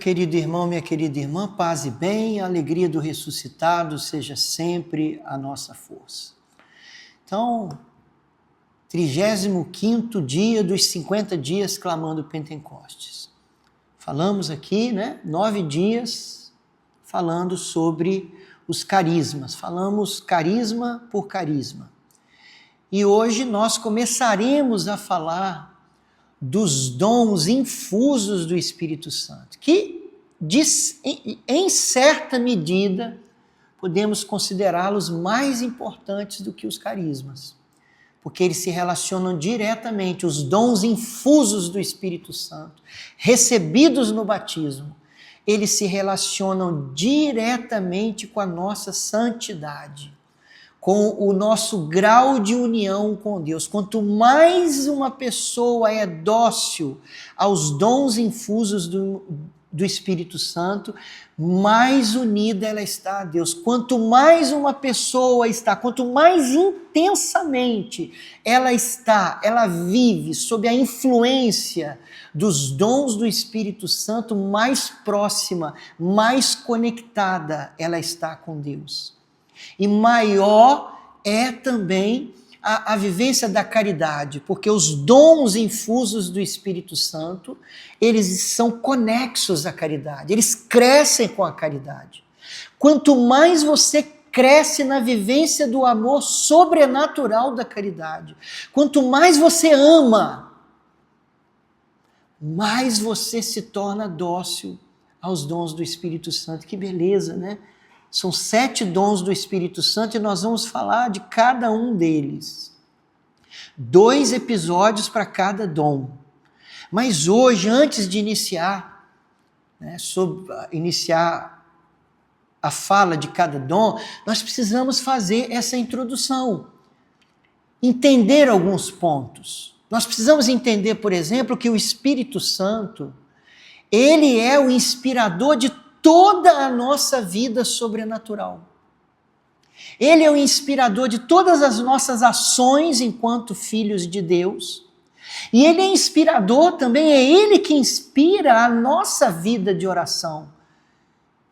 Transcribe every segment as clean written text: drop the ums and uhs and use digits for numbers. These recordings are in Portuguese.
querido irmão, minha querida irmã, paz e bem, a alegria do ressuscitado seja sempre a nossa força. Então, 35º dia dos 50 dias clamando Pentecostes. Falamos aqui, 9 dias falando sobre os carismas. Falamos carisma por carisma. E hoje nós começaremos a falar dos dons infusos do Espírito Santo, que em certa medida podemos considerá-los mais importantes do que os carismas, porque eles se relacionam diretamente, os dons infusos do Espírito Santo, recebidos no batismo, eles se relacionam diretamente com a nossa santidade, com o nosso grau de união com Deus. Quanto mais uma pessoa é dócil aos dons infusos do Espírito Santo, mais unida ela está a Deus. Quanto mais uma pessoa está, quanto mais intensamente ela vive sob a influência dos dons do Espírito Santo, mais próxima, mais conectada ela está com Deus. E maior é também a vivência da caridade, porque os dons infusos do Espírito Santo, eles são conexos à caridade, eles crescem com a caridade. Quanto mais você cresce na vivência do amor sobrenatural da caridade, quanto mais você ama, mais você se torna dócil aos dons do Espírito Santo. Que beleza, né? São 7 dons do Espírito Santo e nós vamos falar de cada um deles. 2 episódios para cada dom. Mas hoje, antes de iniciar a fala de cada dom, nós precisamos fazer essa introdução. Entender alguns pontos. Nós precisamos entender, por exemplo, que o Espírito Santo, ele é o inspirador de toda a nossa vida sobrenatural. Ele é o inspirador de todas as nossas ações enquanto filhos de Deus. E ele é inspirador também, é ele que inspira a nossa vida de oração.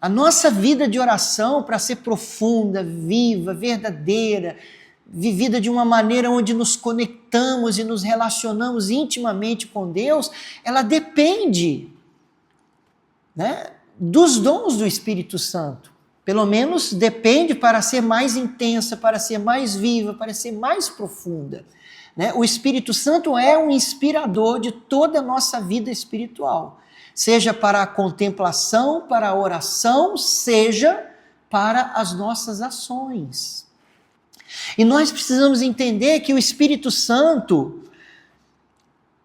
A nossa vida de oração, para ser profunda, viva, verdadeira, vivida de uma maneira onde nos conectamos e nos relacionamos intimamente com Deus, ela depende, dos dons do Espírito Santo. Pelo menos depende para ser mais intensa, para ser mais viva, para ser mais profunda. O Espírito Santo é um inspirador de toda a nossa vida espiritual. Seja para a contemplação, para a oração, seja para as nossas ações. E nós precisamos entender que o Espírito Santo,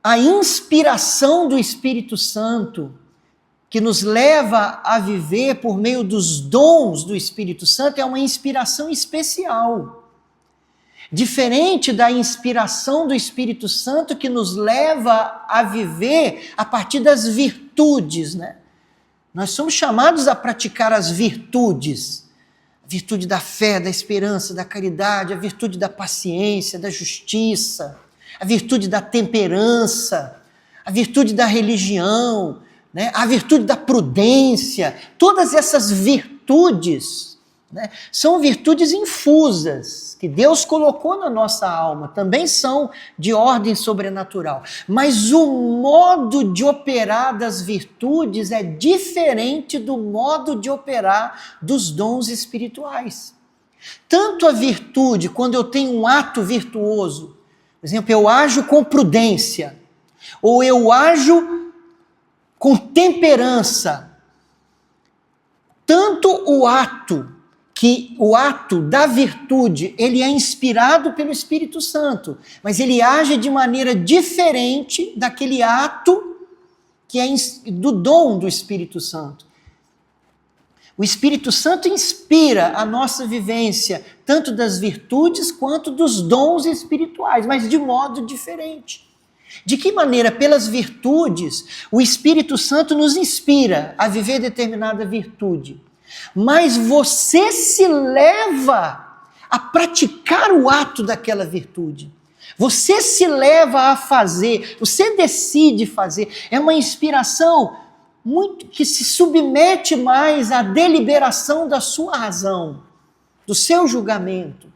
a inspiração do Espírito Santo, que nos leva a viver por meio dos dons do Espírito Santo, é uma inspiração especial. Diferente da inspiração do Espírito Santo que nos leva a viver a partir das virtudes, Nós somos chamados a praticar as virtudes. A virtude da fé, da esperança, da caridade, a virtude da paciência, da justiça, a virtude da temperança, a virtude da religião, a virtude da prudência. Todas essas virtudes são virtudes infusas que Deus colocou na nossa alma, também são de ordem sobrenatural, mas o modo de operar das virtudes é diferente do modo de operar dos dons espirituais. Tanto a virtude, quando eu tenho um ato virtuoso, por exemplo, eu ajo com prudência, ou eu ajo com temperança, tanto o ato da virtude, ele é inspirado pelo Espírito Santo, mas ele age de maneira diferente daquele ato que é do dom do Espírito Santo. O Espírito Santo inspira a nossa vivência, tanto das virtudes quanto dos dons espirituais, mas de modo diferente. De que maneira? Pelas virtudes, o Espírito Santo nos inspira a viver determinada virtude. Mas você se leva a praticar o ato daquela virtude. Você se leva a fazer, você decide fazer. É uma inspiração que se submete mais à deliberação da sua razão, do seu julgamento,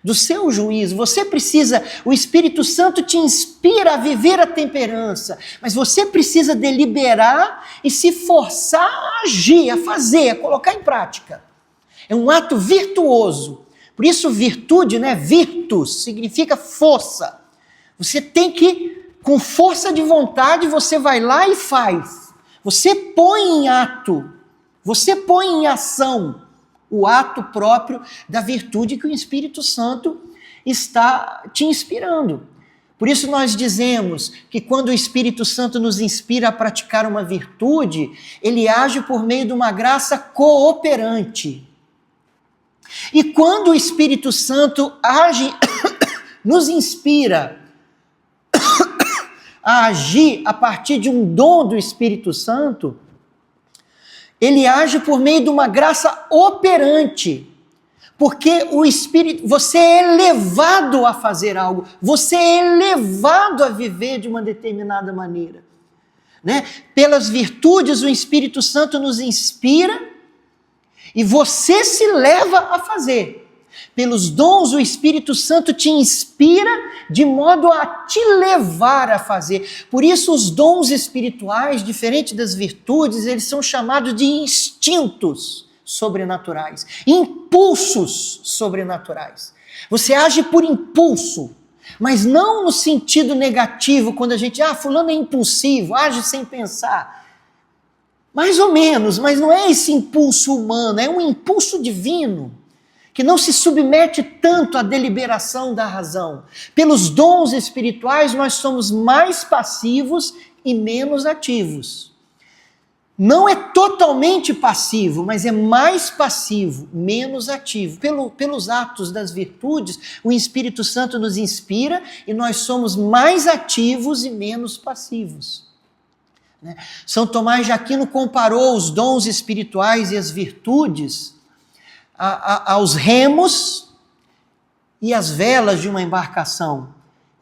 do seu juízo. Você precisa, o Espírito Santo te inspira a viver a temperança, mas você precisa deliberar e se forçar a agir, a fazer, a colocar em prática. É um ato virtuoso. Por isso virtude, né? Virtus significa força. Você tem que, com força de vontade, você vai lá e faz. Você põe em ato, você põe em ação o ato próprio da virtude que o Espírito Santo está te inspirando. Por isso nós dizemos que quando o Espírito Santo nos inspira a praticar uma virtude, ele age por meio de uma graça cooperante. E quando o Espírito Santo age, nos inspira a agir a partir de um dom do Espírito Santo, ele age por meio de uma graça operante, porque o Espírito, você é levado a fazer algo, você é levado a viver de uma determinada maneira, né? Pelas virtudes, o Espírito Santo nos inspira e você se leva a fazer. Pelos dons, o Espírito Santo te inspira de modo a te levar a fazer. Por isso, os dons espirituais, diferente das virtudes, eles são chamados de instintos sobrenaturais, impulsos sobrenaturais. Você age por impulso, mas não no sentido negativo, quando a gente, fulano é impulsivo, age sem pensar. Mais ou menos, mas não é esse impulso humano, é um impulso divino, que não se submete tanto à deliberação da razão. Pelos dons espirituais, nós somos mais passivos e menos ativos. Não é totalmente passivo, mas é mais passivo, menos ativo. Pelos atos das virtudes, o Espírito Santo nos inspira e nós somos mais ativos e menos passivos. São Tomás de Aquino comparou os dons espirituais e as virtudes aos remos e às velas de uma embarcação.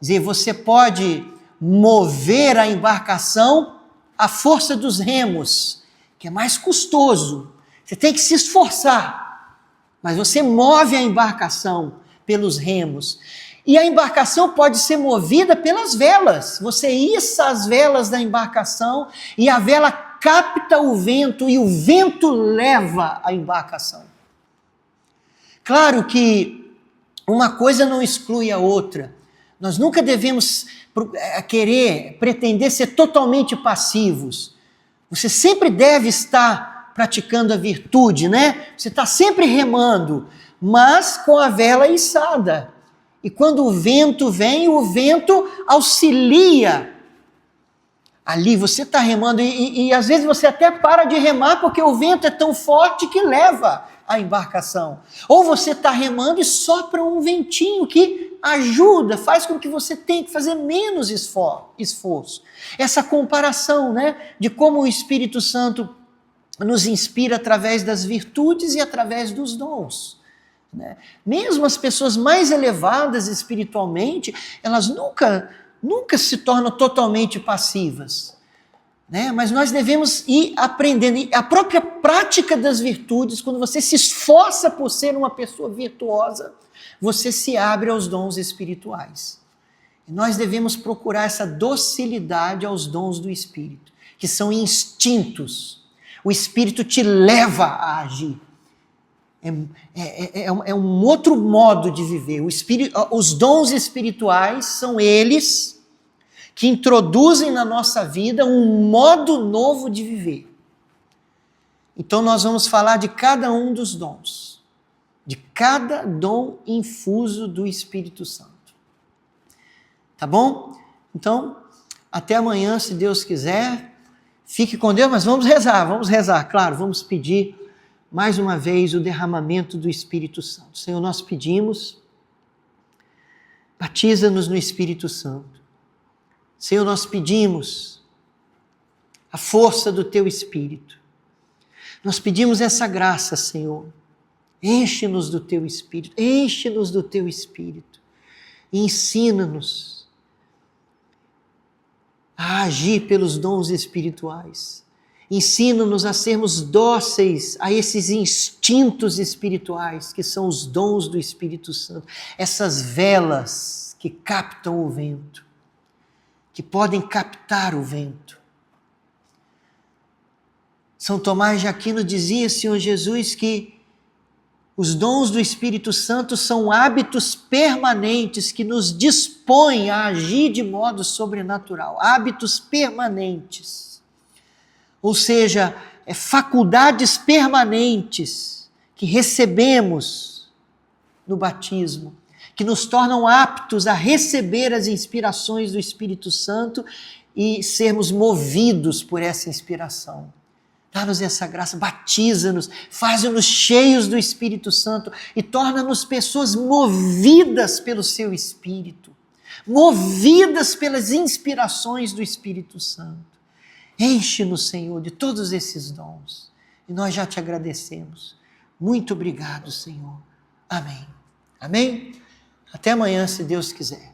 Quer dizer, você pode mover a embarcação à força dos remos, que é mais custoso. Você tem que se esforçar, mas você move a embarcação pelos remos. E a embarcação pode ser movida pelas velas. Você issa as velas da embarcação e a vela capta o vento e o vento leva a embarcação. Claro que uma coisa não exclui a outra. Nós nunca devemos pretender ser totalmente passivos. Você sempre deve estar praticando a virtude, né? Você está sempre remando, mas com a vela içada. E quando o vento vem, o vento auxilia. Ali você está remando e às vezes você até para de remar porque o vento é tão forte que leva a embarcação. Ou você está remando e sopra um ventinho que ajuda, faz com que você tenha que fazer menos esforço. Essa comparação, né, de como o Espírito Santo nos inspira através das virtudes e através dos dons. Né? Mesmo as pessoas mais elevadas espiritualmente, elas nunca se tornam totalmente passivas. Né? Mas nós devemos ir aprendendo. E a própria prática das virtudes, quando você se esforça por ser uma pessoa virtuosa, você se abre aos dons espirituais. E nós devemos procurar essa docilidade aos dons do Espírito, que são instintos. O Espírito te leva a agir. É um outro modo de viver. Os dons espirituais são eles que introduzem na nossa vida um modo novo de viver. Então nós vamos falar de cada um dos dons, de cada dom infuso do Espírito Santo. Tá bom? Então, até amanhã, se Deus quiser. Fique com Deus, mas vamos rezar, claro, vamos pedir mais uma vez o derramamento do Espírito Santo. Senhor, nós pedimos, batiza-nos no Espírito Santo. Senhor, nós pedimos a força do Teu Espírito. Nós pedimos essa graça, Senhor. Enche-nos do Teu Espírito, enche-nos do Teu Espírito e ensina-nos a agir pelos dons espirituais. Ensina-nos a sermos dóceis a esses instintos espirituais, que são os dons do Espírito Santo, essas velas que captam o vento, que podem captar o vento. São Tomás de Aquino dizia, Senhor Jesus, que os dons do Espírito Santo são hábitos permanentes que nos dispõem a agir de modo sobrenatural, hábitos permanentes. Ou seja, faculdades permanentes que recebemos no batismo, que nos tornam aptos a receber as inspirações do Espírito Santo e sermos movidos por essa inspiração. Dá-nos essa graça, batiza-nos, faz-nos cheios do Espírito Santo e torna-nos pessoas movidas pelo seu Espírito, movidas pelas inspirações do Espírito Santo. Enche-nos, Senhor, de todos esses dons. E nós já te agradecemos. Muito obrigado, Senhor. Amém. Amém? Até amanhã, se Deus quiser.